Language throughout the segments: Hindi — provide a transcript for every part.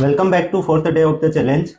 Welcome back to fourth day of the challenge.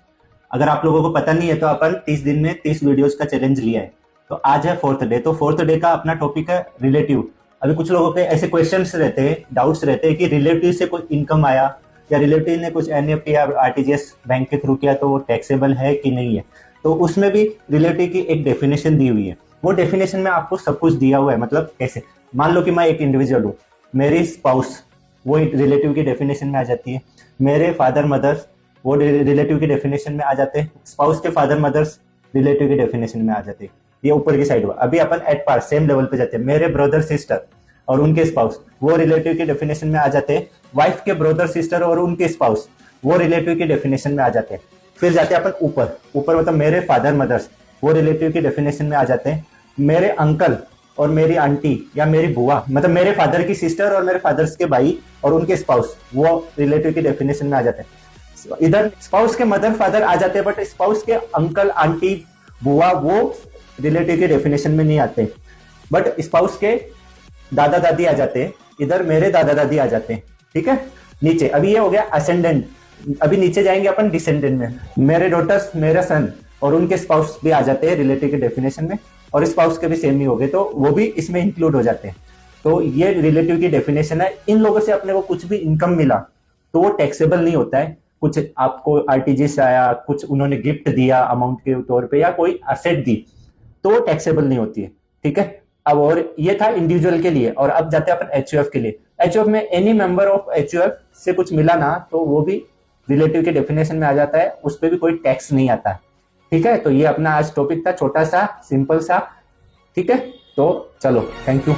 अगर आप लोगों को पता नहीं है तो अपन 30 दिन में 30 वीडियोस का चैलेंज लिया है। तो आज है फोर्थ डे। तो फोर्थ डे का अपना टॉपिक है रिलेटिव। अभी कुछ लोगों के ऐसे क्वेश्चंस रहते हैं, डाउट्स रहते हैं कि रिलेटिव से कोई इनकम आया या रिलेटिव ने कुछ एनईएफटी या आरटीजीएस बैंक के थ्रू किया तो वो टैक्सेबल है कि नहीं है। तो उसमें भी रिलेटिव की एक डेफिनेशन दी हुई है। वो डेफिनेशन में आपको सब कुछ दिया हुआ है। मतलब कैसे, मान लो कि मैं एक इंडिविजुअल हूँ, मेरी स्पाउस वो रिलेटिव की डेफिनेशन में आ जाती है। मेरे फादर मदर्स वो रिलेटिव की डेफिनेशन में आ जाते हैं। स्पाउस के फादर मदर्स रिलेटिव की डेफिनेशन में आ जाते हैं। ये ऊपर की साइड हुआ। अभी अपन एट पार सेम लेवल पे जाते हैं। मेरे ब्रदर सिस्टर और उनके स्पाउस वो रिलेटिव की डेफिनेशन में आ जाते हैं। वाइफ के ब्रदर सिस्टर और उनके स्पाउस वो रिलेटिव की डेफिनेशन में आ जाते हैं। फिर जाते हैं अपन ऊपर ऊपर, मतलब मेरे फादर मदर्स वो रिलेटिव की डेफिनेशन में आ जाते हैं। मेरे अंकल और मेरी आंटी या मेरी बुआ, मतलब मेरे फादर की सिस्टर और मेरे फादर्स के भाई और उनके स्पाउस वो रिलेटिव की डेफिनेशन में आ जाते हैं। इधर स्पाउस के मदर फादर आ जाते हैं, बट स्पाउस के अंकल आंटी बुआ वो रिलेटिव की डेफिनेशन में नहीं आते। बट स्पाउस के दादा दादी आ जाते हैं। इधर मेरे दादा दादी आ जाते हैं। ठीक है, नीचे अभी ये हो गया असेंडेंट। अभी नीचे जाएंगे अपन डिसेंडेंट में। मेरे डॉटर्स, मेरा सन और उनके स्पाउस भी आ जाते हैं रिलेटिव की डेफिनेशन में, और स्पाउस के भी सेम ही हो गए तो वो भी इसमें इंक्लूड हो जाते हैं। तो ये रिलेटिव की डेफिनेशन है। इन लोगों से अपने को कुछ भी इनकम मिला तो वो टैक्सेबल नहीं होता है। कुछ आपको आरटीजीएस आया, कुछ उन्होंने गिफ्ट दिया अमाउंट के तौर पे या कोई असेट दी, तो वो टैक्सेबल नहीं होती है। ठीक है, अब और ये था इंडिविजुअल के लिए। और अब जाते हैं अपन एचयूएफ के लिए। एचयूएफ में एनी मेंबर ऑफ एचयूएफ से कुछ मिला ना तो वो भी रिलेटिव के डेफिनेशन में आ जाता है। उस पर भी कोई टैक्स नहीं आता। ठीक है, तो ये अपना आज टॉपिक था, छोटा सा सिंपल सा। ठीक है, तो चलो, थैंक यू।